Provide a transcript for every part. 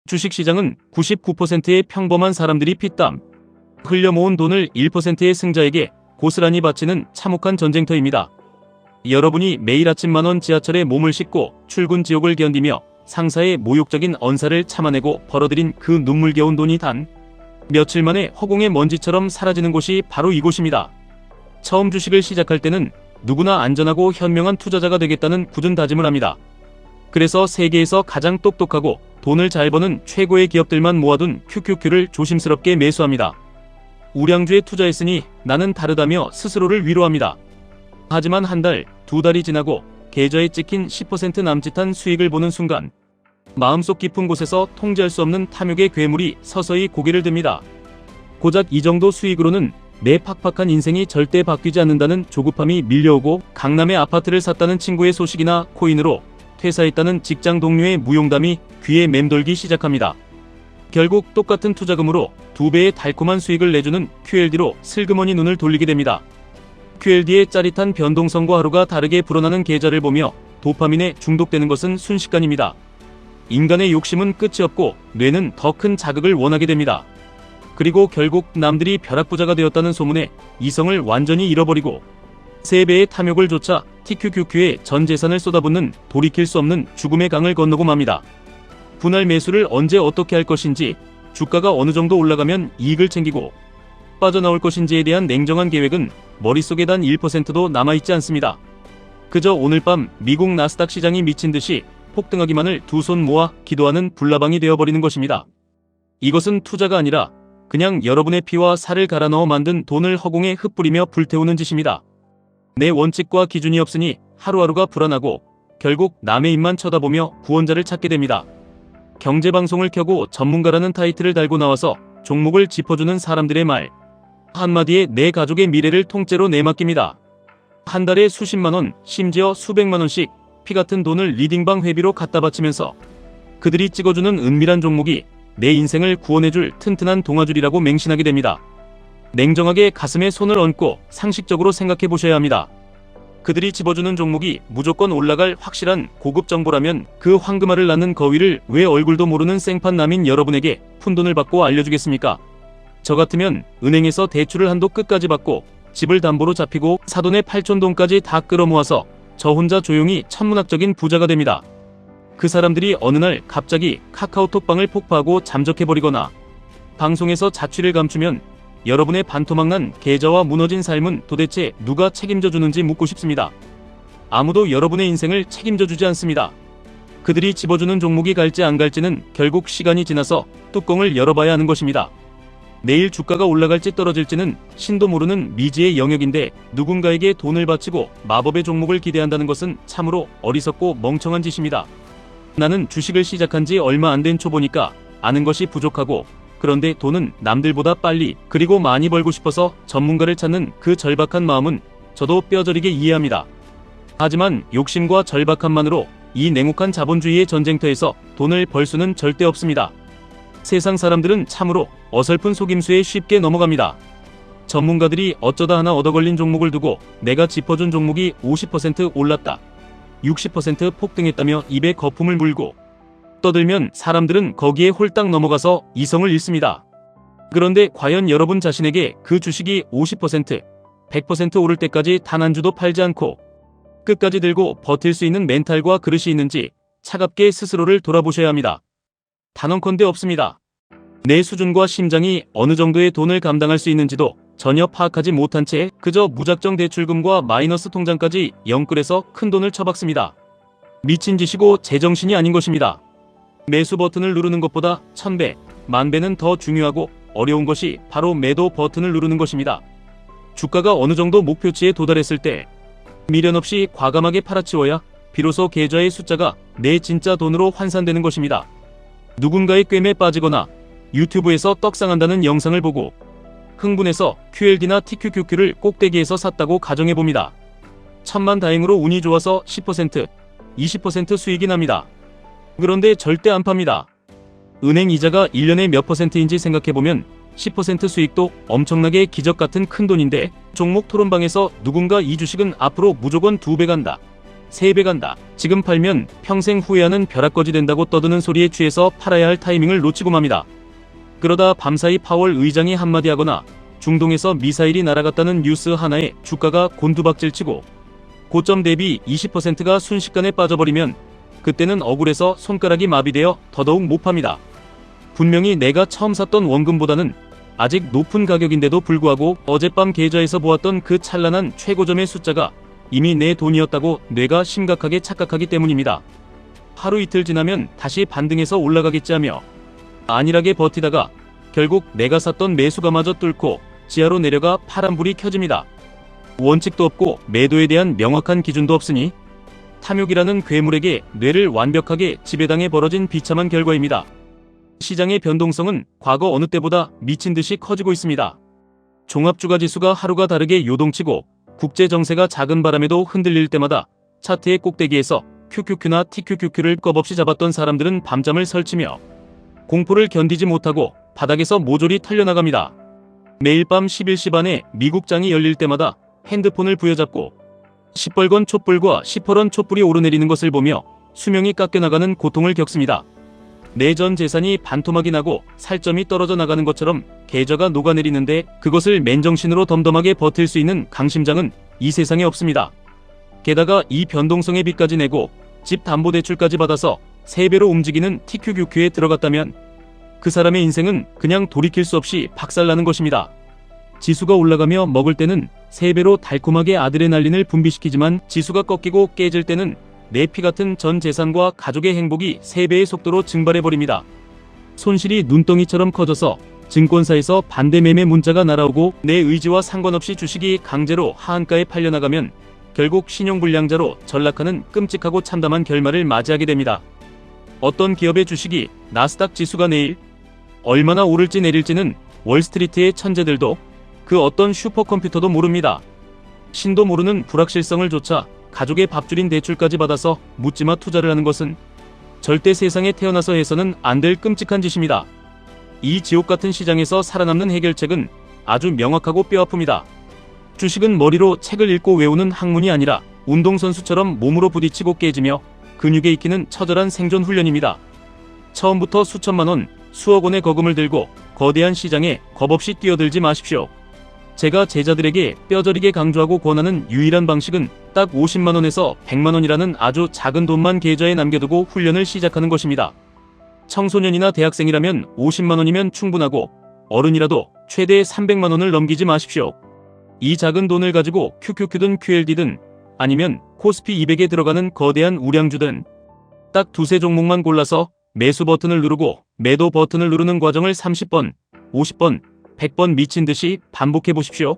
주식시장은 99%의 평범한 사람들이 피땀 흘려 모은 돈을 1%의 승자에게 고스란히 바치는 참혹한 전쟁터입니다. 여러분이 매일 아침 만원 지하철에 몸을 싣고 출근 지옥을 견디며 상사의 모욕적인 언사를 참아내고 벌어들인 그 눈물겨운 돈이 단 며칠 만에 허공의 먼지처럼 사라지는 곳이 바로 이곳입니다. 처음 주식을 시작할 때는 누구나 안전하고 현명한 투자자가 되겠다는 굳은 다짐을 합니다. 그래서 세계에서 가장 똑똑하고 돈을 잘 버는 최고의 기업들만 모아둔 QQQ를 조심스럽게 매수합니다. 우량주에 투자했으니 나는 다르다며 스스로를 위로합니다. 하지만 한 달, 두 달이 지나고 계좌에 찍힌 10% 남짓한 수익을 보는 순간 마음속 깊은 곳에서 통제할 수 없는 탐욕의 괴물이 서서히 고개를 듭니다. 고작 이 정도 수익으로는 내 팍팍한 인생이 절대 바뀌지 않는다는 조급함이 밀려오고 강남에 아파트를 샀다는 친구의 소식이나 코인으로 퇴사했다는 직장 동료의 무용담이 귀에 맴돌기 시작합니다. 결국 똑같은 투자금으로 2배의 달콤한 수익을 내주는 QLD로 슬그머니 눈을 돌리게 됩니다. QLD의 짜릿한 변동성과 하루가 다르게 불어나는 계좌를 보며 도파민에 중독되는 것은 순식간입니다. 인간의 욕심은 끝이 없고 뇌는 더 큰 자극을 원하게 됩니다. 그리고 결국 남들이 벼락부자가 되었다는 소문에 이성을 완전히 잃어버리고 3배의 탐욕을 좇아 TQQQ에 전 재산을 쏟아붓는 돌이킬 수 없는 죽음의 강을 건너고 맙니다. 분할 매수를 언제 어떻게 할 것인지, 주가가 어느 정도 올라가면 이익을 챙기고 빠져나올 것인지에 대한 냉정한 계획은 머릿속에 단 1%도 남아있지 않습니다. 그저 오늘 밤 미국 나스닥 시장이 미친 듯이 폭등하기만을 두 손 모아 기도하는 불나방이 되어버리는 것입니다. 이것은 투자가 아니라 그냥 여러분의 피와 살을 갈아 넣어 만든 돈을 허공에 흩뿌리며 불태우는 짓입니다. 내 원칙과 기준이 없으니 하루하루가 불안하고 결국 남의 입만 쳐다보며 구원자를 찾게 됩니다. 경제방송을 켜고 전문가라는 타이틀을 달고 나와서 종목을 짚어주는 사람들의 말 한마디에 내 가족의 미래를 통째로 내맡깁니다. 한 달에 수십만원, 심지어 수백만원씩 피같은 돈을 리딩방 회비로 갖다 바치면서 그들이 찍어주는 은밀한 종목이 내 인생을 구원해줄 튼튼한 동아줄이라고 맹신하게 됩니다. 냉정하게 가슴에 손을 얹고 상식적으로 생각해 보셔야 합니다. 그들이 집어주는 종목이 무조건 올라갈 확실한 고급 정보라면 그 황금알을 낳는 거위를 왜 얼굴도 모르는 생판 남인 여러분에게 푼돈을 받고 알려주겠습니까? 저 같으면 은행에서 대출을 한도 끝까지 받고 집을 담보로 잡히고 사돈의 8촌돈까지 다 끌어모아서 저 혼자 조용히 천문학적인 부자가 됩니다. 그 사람들이 어느 날 갑자기 카카오톡방을 폭파하고 잠적해버리거나 방송에서 자취를 감추면 여러분의 반토막난 계좌와 무너진 삶은 도대체 누가 책임져 주는지 묻고 싶습니다. 아무도 여러분의 인생을 책임져 주지 않습니다. 그들이 집어주는 종목이 갈지 안 갈지는 결국 시간이 지나서 뚜껑을 열어봐야 하는 것입니다. 내일 주가가 올라갈지 떨어질지는 신도 모르는 미지의 영역인데 누군가에게 돈을 바치고 마법의 종목을 기대한다는 것은 참으로 어리석고 멍청한 짓입니다. 나는 주식을 시작한 지 얼마 안 된 초보니까 아는 것이 부족하고 그런데 돈은 남들보다 빨리 그리고 많이 벌고 싶어서 전문가를 찾는 그 절박한 마음은 저도 뼈저리게 이해합니다. 하지만 욕심과 절박함만으로 이 냉혹한 자본주의의 전쟁터에서 돈을 벌 수는 절대 없습니다. 세상 사람들은 참으로 어설픈 속임수에 쉽게 넘어갑니다. 전문가들이 어쩌다 하나 얻어걸린 종목을 두고 내가 짚어준 종목이 50% 올랐다, 60% 폭등했다며 입에 거품을 물고 떠들면 사람들은 거기에 홀딱 넘어가서 이성을 잃습니다. 그런데 과연 여러분 자신에게 그 주식이 50%, 100% 오를 때까지 단 한 주도 팔지 않고 끝까지 들고 버틸 수 있는 멘탈과 그릇이 있는지 차갑게 스스로를 돌아보셔야 합니다. 단언컨대 없습니다. 내 수준과 심장이 어느 정도의 돈을 감당할 수 있는지도 전혀 파악하지 못한 채 그저 무작정 대출금과 마이너스 통장까지 영끌해서 큰 돈을 처박습니다. 미친 짓이고 제정신이 아닌 것입니다. 매수 버튼을 누르는 것보다 1000배, 10,000배는 더 중요하고 어려운 것이 바로 매도 버튼을 누르는 것입니다. 주가가 어느 정도 목표치에 도달했을 때 미련 없이 과감하게 팔아치워야 비로소 계좌의 숫자가 내 진짜 돈으로 환산되는 것입니다. 누군가의 꿰매에 빠지거나 유튜브에서 떡상한다는 영상을 보고 흥분해서 QLD나 TQQQ를 꼭대기에서 샀다고 가정해봅니다. 천만다행으로 운이 좋아서 10%, 20% 수익이 납니다. 그런데 절대 안 팝니다. 은행 이자가 1년에 몇 %인지 생각해보면 10% 수익도 엄청나게 기적같은 큰돈인데 종목 토론방에서 누군가 이 주식은 앞으로 무조건 2배 간다, 3배 간다. 지금 팔면 평생 후회하는 벼락거지 된다고 떠드는 소리에 취해서 팔아야 할 타이밍을 놓치고 맙니다. 그러다 밤사이 파월 의장이 한마디 하거나 중동에서 미사일이 날아갔다는 뉴스 하나에 주가가 곤두박질치고 고점 대비 20%가 순식간에 빠져버리면 그때는 억울해서 손가락이 마비되어 더더욱 못 팝니다. 분명히 내가 처음 샀던 원금보다는 아직 높은 가격인데도 불구하고 어젯밤 계좌에서 보았던 그 찬란한 최고점의 숫자가 이미 내 돈이었다고 뇌가 심각하게 착각하기 때문입니다. 하루 이틀 지나면 다시 반등해서 올라가겠지 하며 안일하게 버티다가 결국 내가 샀던 매수가 마저 뚫고 지하로 내려가 파란불이 켜집니다. 원칙도 없고 매도에 대한 명확한 기준도 없으니 탐욕이라는 괴물에게 뇌를 완벽하게 지배당해 벌어진 비참한 결과입니다. 시장의 변동성은 과거 어느 때보다 미친 듯이 커지고 있습니다. 종합주가지수가 하루가 다르게 요동치고 국제 정세가 작은 바람에도 흔들릴 때마다 차트의 꼭대기에서 QQQ나 TQQQ를 겁없이 잡았던 사람들은 밤잠을 설치며 공포를 견디지 못하고 바닥에서 모조리 털려나갑니다. 매일 밤 11시 반에 미국장이 열릴 때마다 핸드폰을 부여잡고 시뻘건 촛불과 시퍼런 촛불이 오르내리는 것을 보며 수명이 깎여나가는 고통을 겪습니다. 내 전 재산이 반토막이 나고 살점이 떨어져 나가는 것처럼 계좌가 녹아내리는데 그것을 맨정신으로 덤덤하게 버틸 수 있는 강심장은 이 세상에 없습니다. 게다가 이 변동성의 빚까지 내고 집 담보대출까지 받아서 3배로 움직이는 TQQQ에 들어갔다면 그 사람의 인생은 그냥 돌이킬 수 없이 박살나는 것입니다. 지수가 올라가며 먹을 때는 3배로 달콤하게 아드레날린을 분비시키지만 지수가 꺾이고 깨질 때는 내 피 같은 전 재산과 가족의 행복이 3배의 속도로 증발해버립니다. 손실이 눈덩이처럼 커져서 증권사에서 반대 매매 문자가 날아오고 내 의지와 상관없이 주식이 강제로 하한가에 팔려나가면 결국 신용불량자로 전락하는 끔찍하고 참담한 결말을 맞이하게 됩니다. 어떤 기업의 주식이 나스닥 지수가 내일 얼마나 오를지 내릴지는 월스트리트의 천재들도 그 어떤 슈퍼컴퓨터도 모릅니다. 신도 모르는 불확실성을 조차 가족의 밥줄인 대출까지 받아서 묻지마 투자를 하는 것은 절대 세상에 태어나서 해서는 안 될 끔찍한 짓입니다. 이 지옥같은 시장에서 살아남는 해결책은 아주 명확하고 뼈아픕니다. 주식은 머리로 책을 읽고 외우는 학문이 아니라 운동선수처럼 몸으로 부딪히고 깨지며 근육에 익히는 처절한 생존 훈련입니다. 처음부터 수천만 원, 수억 원의 거금을 들고 거대한 시장에 겁없이 뛰어들지 마십시오. 제가 제자들에게 뼈저리게 강조하고 권하는 유일한 방식은 딱 50만 원에서 100만 원이라는 아주 작은 돈만 계좌에 남겨두고 훈련을 시작하는 것입니다. 청소년이나 대학생이라면 50만 원이면 충분하고 어른이라도 최대 300만 원을 넘기지 마십시오. 이 작은 돈을 가지고 QQQ든 QLD든 아니면 코스피 200에 들어가는 거대한 우량주든 딱 두세 종목만 골라서 매수 버튼을 누르고 매도 버튼을 누르는 과정을 30번, 50번, 100번 미친 듯이 반복해 보십시오.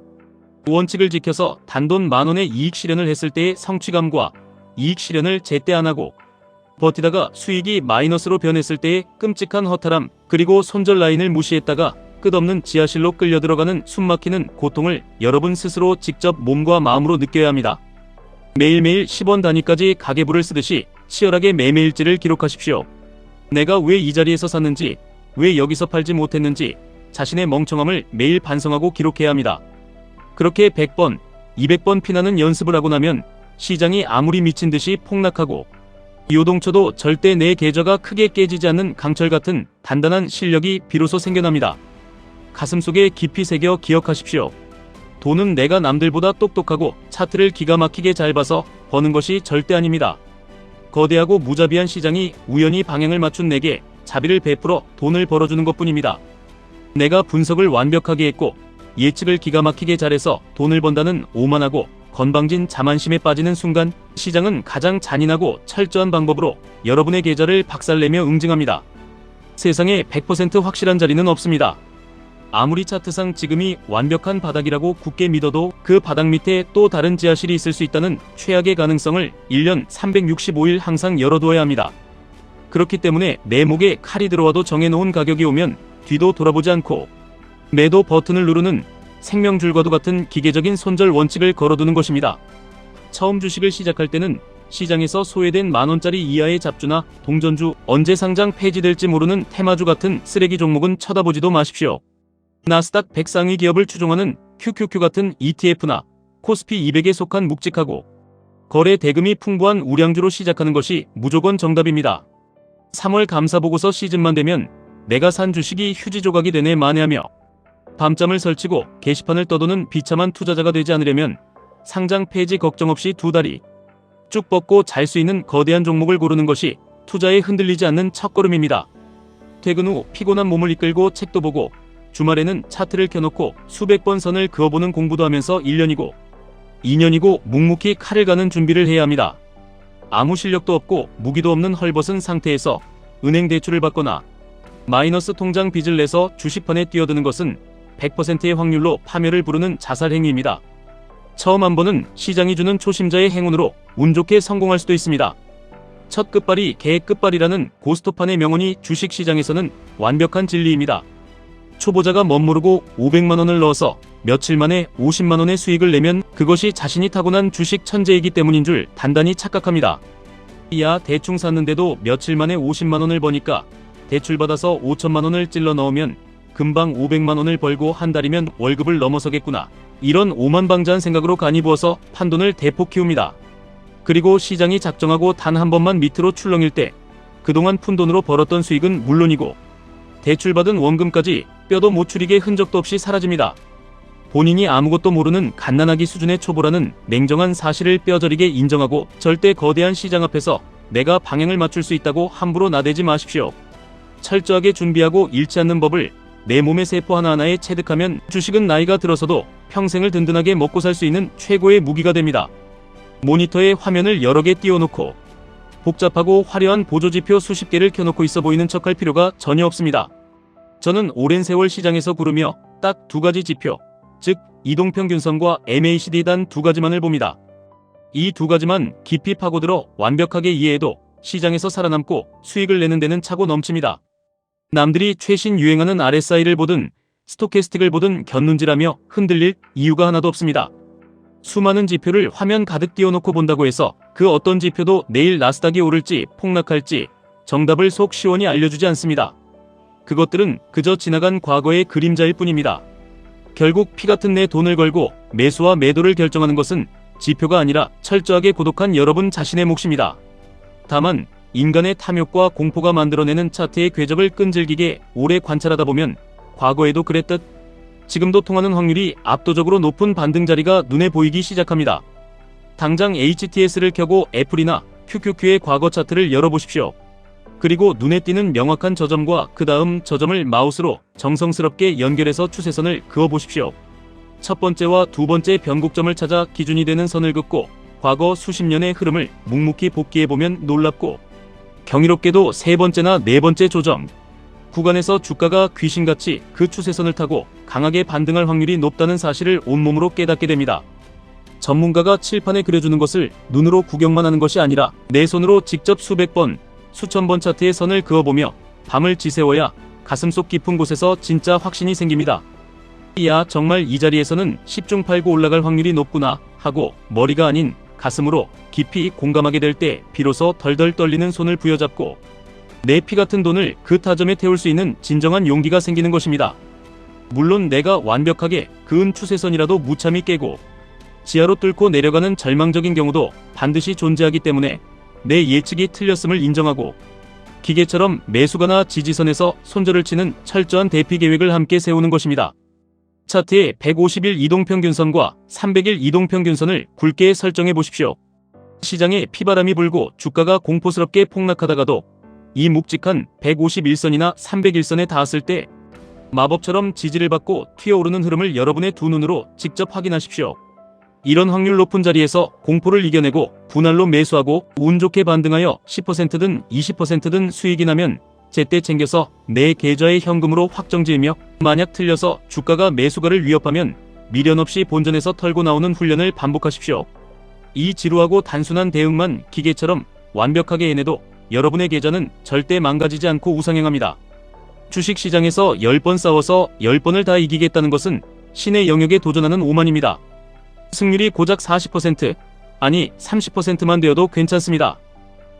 원칙을 지켜서 단돈 10,000원의 이익 실현을 했을 때의 성취감과 이익 실현을 제때 안 하고 버티다가 수익이 마이너스로 변했을 때의 끔찍한 허탈함, 그리고 손절 라인을 무시했다가 끝없는 지하실로 끌려 들어가는 숨막히는 고통을 여러분 스스로 직접 몸과 마음으로 느껴야 합니다. 매일매일 10원 단위까지 가계부를 쓰듯이 치열하게 매매일지를 기록하십시오. 내가 왜 이 자리에서 샀는지, 왜 여기서 팔지 못했는지 자신의 멍청함을 매일 반성하고 기록해야 합니다. 그렇게 100번, 200번 피나는 연습을 하고 나면 시장이 아무리 미친 듯이 폭락하고 요동쳐도 절대 내 계좌가 크게 깨지지 않는 강철 같은 단단한 실력이 비로소 생겨납니다. 가슴속에 깊이 새겨 기억하십시오. 돈은 내가 남들보다 똑똑하고 차트를 기가 막히게 잘 봐서 버는 것이 절대 아닙니다. 거대하고 무자비한 시장이 우연히 방향을 맞춘 내게 자비를 베풀어 돈을 벌어주는 것뿐입니다. 내가 분석을 완벽하게 했고 예측을 기가 막히게 잘해서 돈을 번다는 오만하고 건방진 자만심에 빠지는 순간 시장은 가장 잔인하고 철저한 방법으로 여러분의 계좌를 박살내며 응징합니다. 세상에 100% 확실한 자리는 없습니다. 아무리 차트상 지금이 완벽한 바닥이라고 굳게 믿어도 그 바닥 밑에 또 다른 지하실이 있을 수 있다는 최악의 가능성을 1년 365일 항상 열어두어야 합니다. 그렇기 때문에 내 목에 칼이 들어와도 정해놓은 가격이 오면 뒤도 돌아보지 않고 매도 버튼을 누르는 생명줄과도 같은 기계적인 손절 원칙을 걸어두는 것입니다. 처음 주식을 시작할 때는 시장에서 소외된 만원짜리 이하의 잡주나 동전주, 언제 상장 폐지될지 모르는 테마주 같은 쓰레기 종목은 쳐다보지도 마십시오. 나스닥 100 상위 기업을 추종하는 QQQ 같은 ETF나 코스피 200에 속한 묵직하고 거래 대금이 풍부한 우량주로 시작하는 것이 무조건 정답입니다. 3월 감사보고서 시즌만 되면 내가 산 주식이 휴지 조각이 되네 만회하며 밤잠을 설치고 게시판을 떠도는 비참한 투자자가 되지 않으려면 상장 폐지 걱정 없이 2다리 쭉 뻗고 잘 수 있는 거대한 종목을 고르는 것이 투자에 흔들리지 않는 첫걸음입니다. 퇴근 후 피곤한 몸을 이끌고 책도 보고 주말에는 차트를 켜놓고 수백 번 선을 그어보는 공부도 하면서 1년이고 2년이고 묵묵히 칼을 가는 준비를 해야 합니다. 아무 실력도 없고 무기도 없는 헐벗은 상태에서 은행 대출을 받거나 마이너스 통장 빚을 내서 주식판에 뛰어드는 것은 100%의 확률로 파멸을 부르는 자살 행위입니다. 처음 한 번은 시장이 주는 초심자의 행운으로 운 좋게 성공할 수도 있습니다. 첫 끝발이 개의 끝발이라는 고스톱판의 명언이 주식시장에서는 완벽한 진리입니다. 초보자가 멋모르고 500만원을 넣어서 며칠 만에 50만원의 수익을 내면 그것이 자신이 타고난 주식 천재이기 때문인 줄 단단히 착각합니다. 야, 대충 샀는데도 며칠 만에 50만원을 버니까 대출받아서 5천만원을 찔러 넣으면 금방 500만원을 벌고 한 달이면 월급을 넘어서겠구나. 이런 오만방자한 생각으로 간이 부어서 판돈을 대폭 키웁니다. 그리고 시장이 작정하고 단 한 번만 밑으로 출렁일 때 그동안 푼돈으로 벌었던 수익은 물론이고 대출받은 원금까지 뼈도 못 추리게 흔적도 없이 사라집니다. 본인이 아무것도 모르는 갓난아기 수준의 초보라는 냉정한 사실을 뼈저리게 인정하고 절대 거대한 시장 앞에서 내가 방향을 맞출 수 있다고 함부로 나대지 마십시오. 철저하게 준비하고 잃지 않는 법을 내 몸의 세포 하나하나에 체득하면 주식은 나이가 들어서도 평생을 든든하게 먹고 살 수 있는 최고의 무기가 됩니다. 모니터에 화면을 여러 개 띄워놓고 복잡하고 화려한 보조지표 수십 개를 켜놓고 있어 보이는 척할 필요가 전혀 없습니다. 저는 오랜 세월 시장에서 구르며 딱 2가지 지표, 즉 이동평균선과 MACD 단 2가지만을 봅니다. 이 2가지만 깊이 파고들어 완벽하게 이해해도 시장에서 살아남고 수익을 내는 데는 차고 넘칩니다. 남들이 최신 유행하는 RSI를 보든 스토캐스틱을 보든 곁눈질하며 흔들릴 이유가 하나도 없습니다. 수많은 지표를 화면 가득 띄워놓고 본다고 해서 그 어떤 지표도 내일 나스닥이 오를지 폭락할지 정답을 속 시원히 알려주지 않습니다. 그것들은 그저 지나간 과거의 그림자일 뿐입니다. 결국 피 같은 내 돈을 걸고 매수와 매도를 결정하는 것은 지표가 아니라 철저하게 고독한 여러분 자신의 몫입니다. 다만 인간의 탐욕과 공포가 만들어내는 차트의 궤적을 끈질기게 오래 관찰하다 보면 과거에도 그랬듯 지금도 통하는 확률이 압도적으로 높은 반등 자리가 눈에 보이기 시작합니다. 당장 HTS를 켜고 애플이나 QQQ의 과거 차트를 열어보십시오. 그리고 눈에 띄는 명확한 저점과 그 다음 저점을 마우스로 정성스럽게 연결해서 추세선을 그어보십시오. 첫 번째와 두 번째 변곡점을 찾아 기준이 되는 선을 긋고 과거 수십 년의 흐름을 묵묵히 복기해보면 놀랍고 경이롭게도 세 번째나 네 번째 조정 구간에서 주가가 귀신같이 그 추세선을 타고 강하게 반등할 확률이 높다는 사실을 온몸으로 깨닫게 됩니다. 전문가가 칠판에 그려주는 것을 눈으로 구경만 하는 것이 아니라 내 손으로 직접 수백 번, 수천 번 차트의 선을 그어보며 밤을 지새워야 가슴속 깊은 곳에서 진짜 확신이 생깁니다. 야, 정말 이 자리에서는 10중 8구 올라갈 확률이 높구나 하고 머리가 아닌 가슴으로 깊이 공감하게 될 때 비로소 덜덜 떨리는 손을 부여잡고 내 피 같은 돈을 그 타점에 태울 수 있는 진정한 용기가 생기는 것입니다. 물론 내가 완벽하게 그은 추세선이라도 무참히 깨고 지하로 뚫고 내려가는 절망적인 경우도 반드시 존재하기 때문에 내 예측이 틀렸음을 인정하고 기계처럼 매수가나 지지선에서 손절을 치는 철저한 대피 계획을 함께 세우는 것입니다. 차트의 150일 이동평균선과 300일 이동평균선을 굵게 설정해 보십시오. 시장에 피바람이 불고 주가가 공포스럽게 폭락하다가도 이 묵직한 151선이나 301선에 닿았을 때 마법처럼 지지를 받고 튀어오르는 흐름을 여러분의 두 눈으로 직접 확인하십시오. 이런 확률 높은 자리에서 공포를 이겨내고 분할로 매수하고 운 좋게 반등하여 10%든 20%든 수익이 나면 제때 챙겨서 내 계좌의 현금으로 확정지으며 만약 틀려서 주가가 매수가를 위협하면 미련 없이 본전에서 털고 나오는 훈련을 반복하십시오. 이 지루하고 단순한 대응만 기계처럼 완벽하게 해내도 여러분의 계좌는 절대 망가지지 않고 우상향합니다. 주식시장에서 10번 싸워서 10번을 다 이기겠다는 것은 신의 영역에 도전하는 오만입니다. 승률이 고작 40%, 아니 30%만 되어도 괜찮습니다.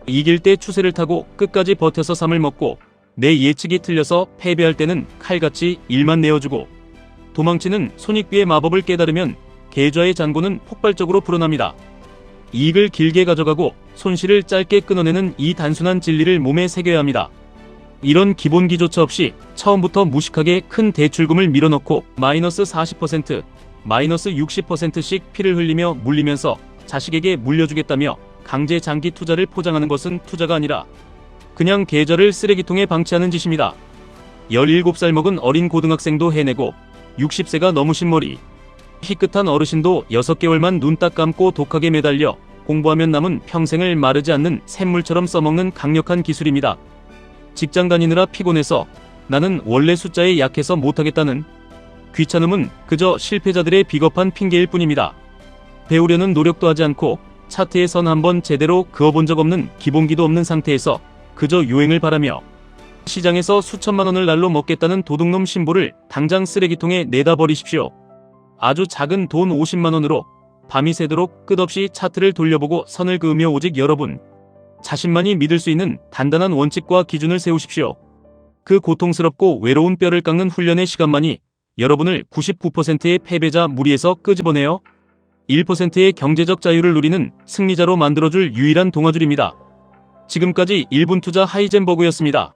이길 때 추세를 타고 끝까지 버텨서 쌈을 먹고 내 예측이 틀려서 패배할 때는 칼같이 일만 내어주고 도망치는 손익비의 마법을 깨달으면 계좌의 잔고는 폭발적으로 불어납니다. 이익을 길게 가져가고 손실을 짧게 끊어내는 이 단순한 진리를 몸에 새겨야 합니다. 이런 기본 기조차 없이 처음부터 무식하게 큰 대출금을 밀어넣고 마이너스 40%, 마이너스 60%씩 피를 흘리며 물리면서 자식에게 물려주겠다며 강제 장기 투자를 포장하는 것은 투자가 아니라 그냥 계좌를 쓰레기통에 방치하는 짓입니다. 17살 먹은 어린 고등학생도 해내고 60세가 넘으신 머리 희끗한 어르신도 6개월만 눈 딱 감고 독하게 매달려 공부하면 남은 평생을 마르지 않는 샘물처럼 써먹는 강력한 기술입니다. 직장 다니느라 피곤해서 나는 원래 숫자에 약해서 못하겠다는 귀찮음은 그저 실패자들의 비겁한 핑계일 뿐입니다. 배우려는 노력도 하지 않고 차트에 선 한번 제대로 그어본 적 없는 기본기도 없는 상태에서 그저 유행을 바라며 시장에서 수천만 원을 날로 먹겠다는 도둑놈 신보를 당장 쓰레기통에 내다 버리십시오. 아주 작은 돈 50만 원으로 밤이 새도록 끝없이 차트를 돌려보고 선을 그으며 오직 여러분 자신만이 믿을 수 있는 단단한 원칙과 기준을 세우십시오. 그 고통스럽고 외로운 뼈를 깎는 훈련의 시간만이 여러분을 99%의 패배자 무리에서 끄집어내어 1%의 경제적 자유를 누리는 승리자로 만들어줄 유일한 동아줄입니다. 지금까지 1분 투자 하이젠버그였습니다.